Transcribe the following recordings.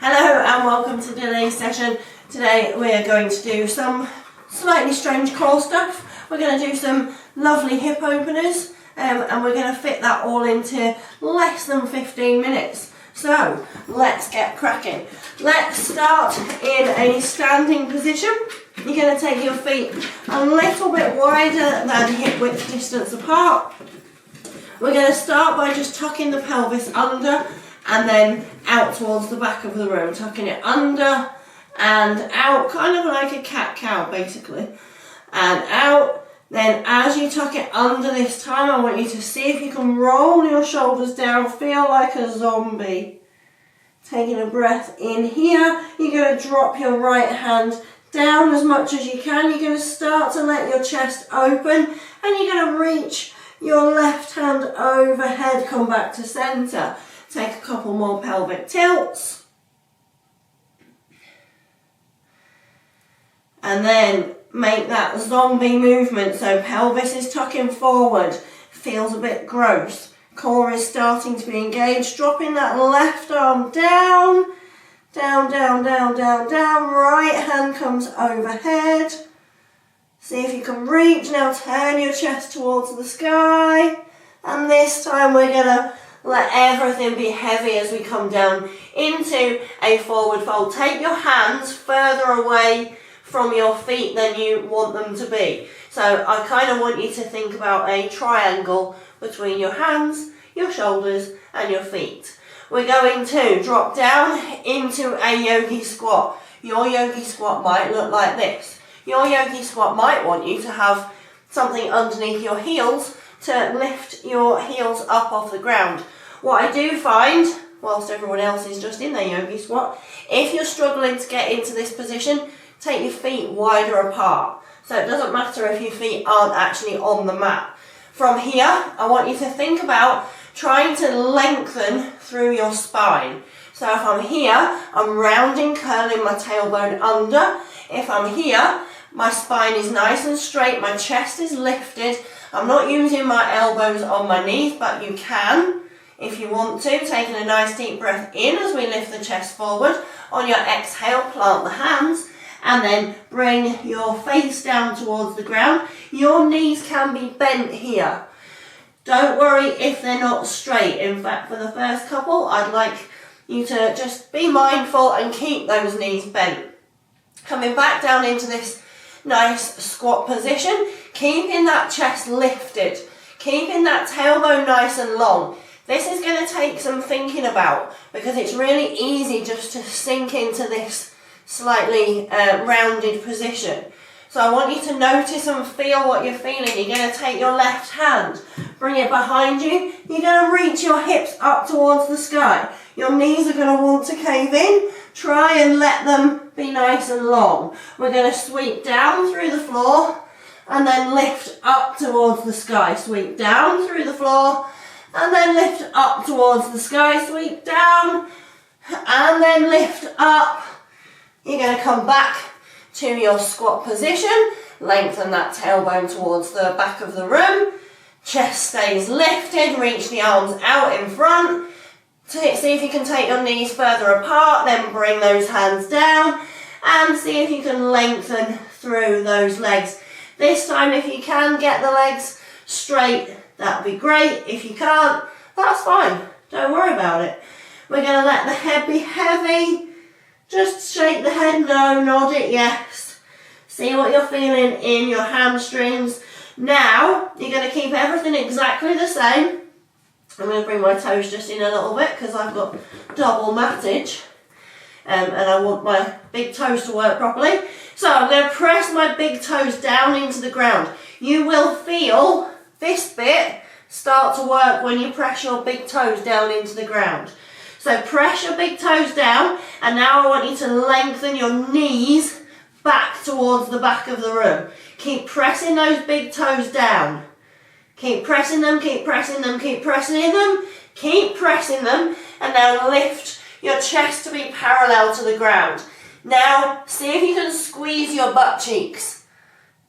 Hello and welcome to today's session. Today we're going to do some slightly strange core stuff. We're going to do some lovely hip openers and we're going to fit that all into less than 15 minutes. So let's get cracking. Let's start in a standing position. You're going to take your feet a little bit wider than hip width distance apart. We're going to start by just tucking the pelvis under and then out towards the back of the room, tucking it under and out, kind of like a cat-cow basically, and out. Then as you tuck it under this time, I want you to see if you can roll your shoulders down, feel like a zombie. Taking a breath in here, you're going to drop your right hand down as much as you can. You're going to start to let your chest open and you're going to reach your left hand overhead, come back to center. Take a couple more pelvic tilts. And then make that zombie movement. So pelvis is tucking forward, feels a bit gross. Core is starting to be engaged. Dropping that left arm down, down, down, down, down, down. Right hand comes overhead. See if you can reach. Now turn your chest towards the sky. And this time we're going to let everything be heavy as we come down into a forward fold. Take your hands further away from your feet than you want them to be. So I kind of want you to think about a triangle between your hands, your shoulders and your feet. We're going to drop down into a yogi squat. Your yogi squat might look like this. Your yogi squat might want you to have something underneath your heels to lift your heels up off the ground. What I do find, whilst everyone else is just in their yogi squat, if you're struggling to get into this position, take your feet wider apart. So it doesn't matter if your feet aren't actually on the mat. From here, I want you to think about trying to lengthen through your spine. So if I'm here, I'm rounding, curling my tailbone under. If I'm here, my spine is nice and straight, my chest is lifted. I'm not using my elbows on my knees, but you can if you want to. Taking a nice deep breath in as we lift the chest forward. On your exhale, plant the hands and then bring your face down towards the ground. Your knees can be bent here. Don't worry if they're not straight. In fact, for the first couple, I'd like you to just be mindful and keep those knees bent. Coming back down into this nice squat position, keeping that chest lifted, keeping that tailbone nice and long. This is going to take some thinking about because it's really easy just to sink into this slightly rounded position. So I want you to notice and feel what you're feeling. You're going to take your left hand, bring it behind you. You're going to reach your hips up towards the sky. Your knees are going to want to cave in. Try and let them be nice and long. We're going to sweep down through the floor and then lift up towards the sky. Sweep down through the floor and then lift up towards the sky. Sweep down and then lift up. You're going to come back to your squat position. Lengthen that tailbone towards the back of the room. Chest stays lifted. Reach the arms out in front. See if you can take your knees further apart. Then bring those hands down and see if you can lengthen through those legs. This time, if you can get the legs straight, that would be great. If you can't, that's fine. Don't worry about it. We're going to let the head be heavy. Just shake the head no, nod it yes. See what you're feeling in your hamstrings. Now, you're going to keep everything exactly the same. I'm going to bring my toes just in a little bit because I've got double mattage. And I want my big toes to work properly. So I'm going to press my big toes down into the ground. You will feel this bit start to work when you press your big toes down into the ground. So press your big toes down and now I want you to lengthen your knees back towards the back of the room. Keep pressing those big toes down. Keep pressing them, keep pressing them, keep pressing them, keep pressing them, and now lift your chest to be parallel to the ground. Now see if you can squeeze your butt cheeks.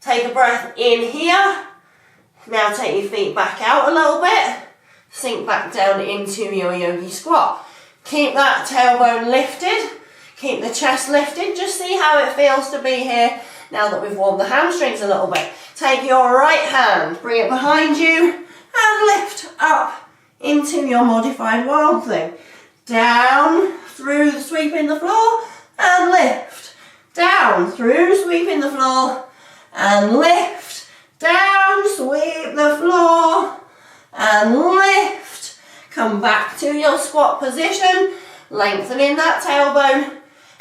Take a breath in here. Now take your feet back out a little bit. Sink back down into your yogi squat. Keep that tailbone lifted. Keep the chest lifted, just see how it feels to be here now that we've warmed the hamstrings a little bit. Take your right hand, bring it behind you, and lift up into your modified wild thing. Down, through, sweeping the floor, and lift. Down, through, sweeping the floor, and lift. Down, sweep the floor, and lift. Come back to your squat position, lengthening that tailbone.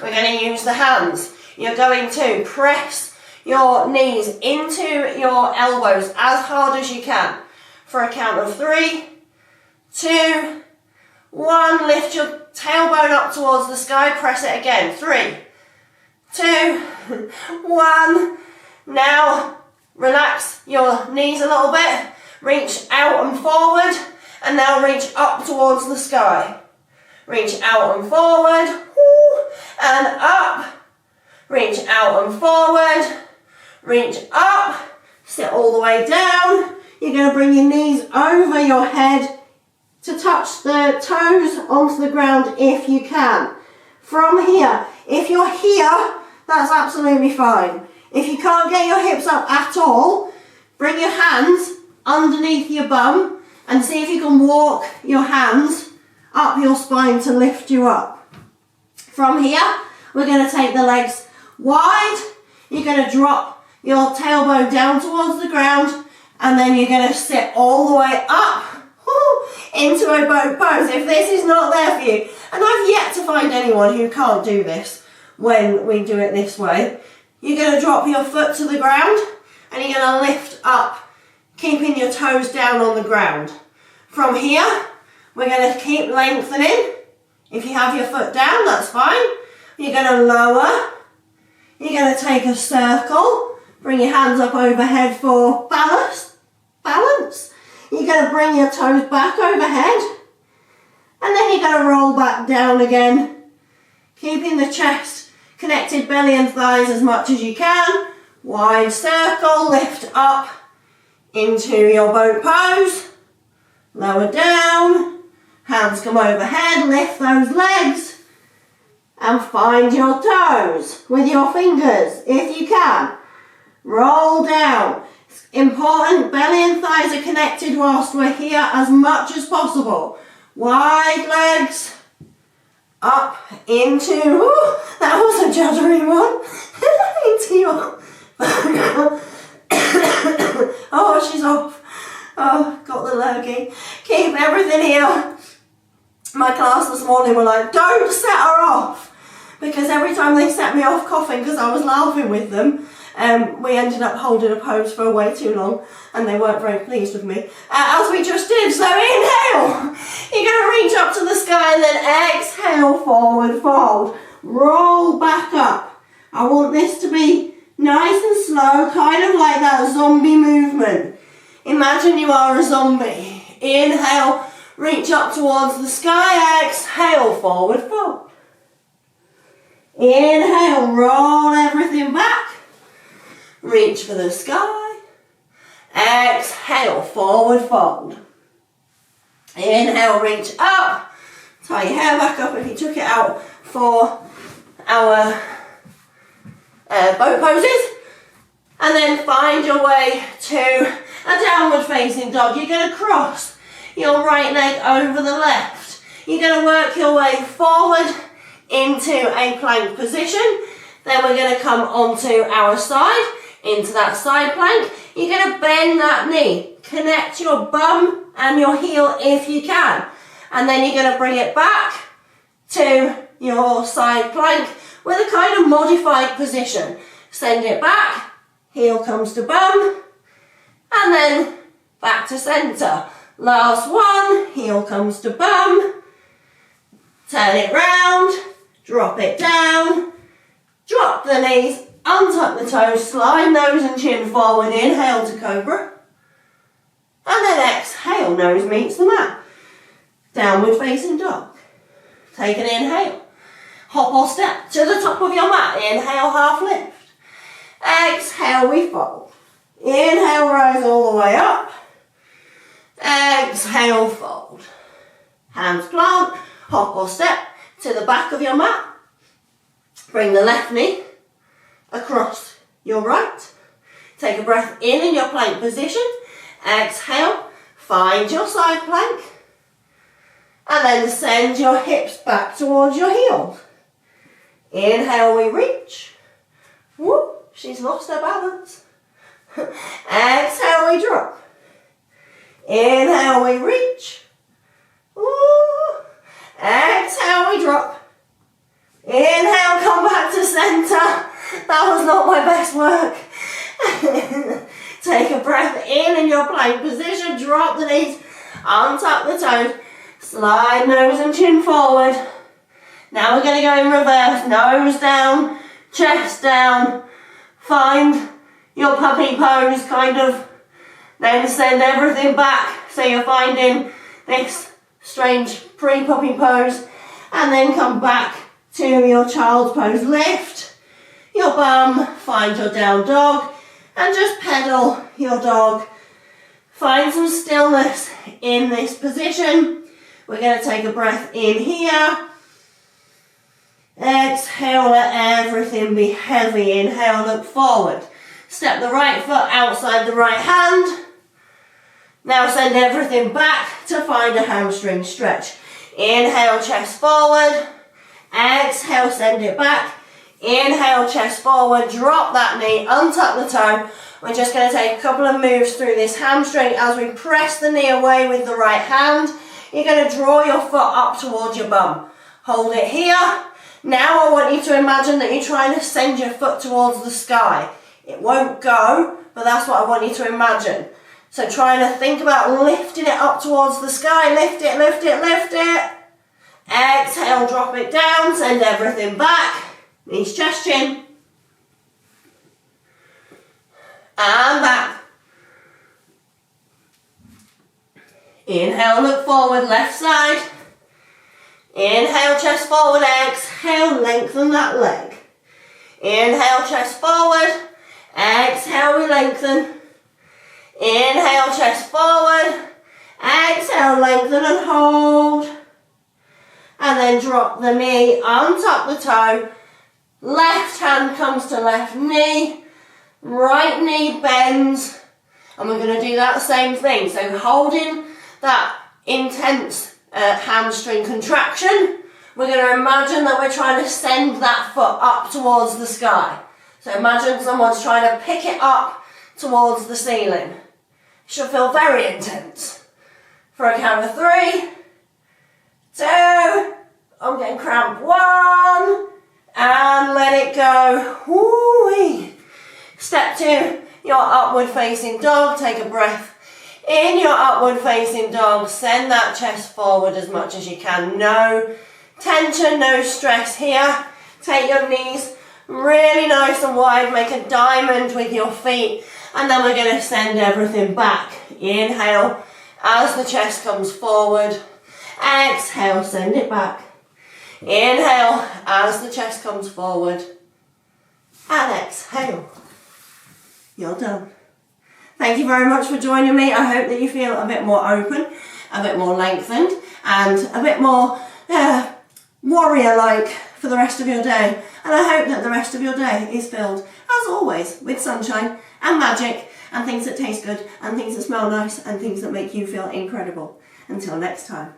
We're going to use the hands. You're going to press your knees into your elbows as hard as you can. For a count of 3, 2, 1. Lift your tailbone up towards the sky. Press it again. 3, 2, 1. Now relax your knees a little bit. Reach out and forward. And now reach up towards the sky. Reach out and forward. And up. Reach out and forward. Reach up. Sit all the way down. You're going to bring your knees over your head to touch the toes onto the ground if you can. From here, if you're here, that's absolutely fine. If you can't get your hips up at all, bring your hands underneath your bum and see if you can walk your hands up your spine to lift you up. From here, we're going to take the legs wide. You're going to drop your tailbone down towards the ground, and then you're going to sit all the way up into a boat pose. If this is not there for you, and I've yet to find anyone who can't do this when we do it this way, you're going to drop your foot to the ground and you're going to lift up, keeping your toes down on the ground. From here, we're going to keep lengthening. If you have your foot down, that's fine. You're going to lower. You're going to take a circle. Bring your hands up overhead for balance. You're going to bring your toes back overhead. And then you're going to roll back down again. Keeping the chest connected, belly and thighs as much as you can. Wide circle, lift up into your boat pose. Lower down. Hands come overhead, lift those legs. And find your toes with your fingers if you can. Roll down. It's important, belly and thighs are connected whilst we're here as much as possible. Wide legs. Up into, that was a juddery one. Into your, oh, she's off. Oh, got the lurgy. Keep everything here. My class this morning were like, don't set her off. Because every time they set me off coughing because I was laughing with them, we ended up holding a pose for way too long and they weren't very pleased with me. As we just did, so inhale. You're going to reach up to the sky and then exhale, forward fold. Roll back up. I want this to be nice and slow, kind of like that zombie movement. Imagine you are a zombie. Inhale, reach up towards the sky, exhale, forward fold. Inhale, roll everything back. Reach for the sky. Exhale, forward fold. Inhale, reach up. Tie your hair back up if you took it out for our boat poses. And then find your way to a downward facing dog. You're going to cross your right leg over the left. You're going to work your way forward into a plank position. Then we're going to come onto our side, into that side plank. You're going to bend that knee. Connect your bum and your heel if you can. And then you're going to bring it back to your side plank with a kind of modified position. Send it back, heel comes to bum, and then back to centre. Last one, heel comes to bum, turn it round, drop it down, drop the knees, untuck the toes, slide nose and chin forward, inhale to cobra, and then exhale, nose meets the mat. Downward facing dog. Take an inhale, hop or step to the top of your mat, inhale, half lift. Exhale, we fold. Inhale, rise all the way up. Exhale, fold. Hands plant, hop or step to the back of your mat. Bring the left knee across your right. Take a breath in your plank position. Exhale, find your side plank. And then send your hips back towards your heels. Inhale, we reach. Whoop, she's lost her balance. Exhale, we drop. Inhale, we reach. Woo. Exhale, we drop. Inhale, come back to center. That was not my best work. Take a breath in your plank position. Drop the knees, untuck the toes. Slide nose and chin forward. Now we're going to go in reverse. Nose down, chest down. Find your puppy pose, kind of. Then send everything back. So you're finding this strange pre-puppy pose. And then come back to your child's pose. Lift your bum, find your down dog, and just pedal your dog. Find some stillness in this position. We're going to take a breath in here. Exhale, let everything be heavy. Inhale, look forward. Step the right foot outside the right hand. Now send everything back to find a hamstring stretch. Inhale, chest forward. Exhale, send it back. Inhale, chest forward. Drop that knee, untuck the toe. We're just going to take a couple of moves through this hamstring as we press the knee away with the right hand. You're going to draw your foot up towards your bum. Hold it here. Now I want you to imagine that you're trying to send your foot towards the sky. It won't go, but that's what I want you to imagine. So trying to think about lifting it up towards the sky. Lift it, lift it, lift it. Exhale, drop it down, send everything back. Knees, chest, chin. And back. Inhale, look forward, left side. Inhale, chest forward, exhale, lengthen that leg. Inhale, chest forward. Exhale, we lengthen. Inhale, chest forward. Exhale, lengthen and hold. And then drop the knee, untuck the toe. Left hand comes to left knee. Right knee bends. And we're going to do that same thing. So holding that intense hamstring contraction, we're going to imagine that we're trying to send that foot up towards the sky. So imagine someone's trying to pick it up towards the ceiling. It should feel very intense. For a count of 3, 2, I'm getting cramp, 1, and let it go. Woo-wee. Step 2, your upward facing dog. Take a breath in your upward facing dog. Send that chest forward as much as you can. No tension, no stress here. Take your knees really nice and wide. Make a diamond with your feet. And then we're going to send everything back. Inhale as the chest comes forward. Exhale, send it back. Inhale as the chest comes forward. And exhale. You're done. Thank you very much for joining me. I hope that you feel a bit more open, a bit more lengthened, and a bit more warrior-like for the rest of your day. And I hope that the rest of your day is filled, as always, with sunshine and magic and things that taste good and things that smell nice and things that make you feel incredible. Until next time.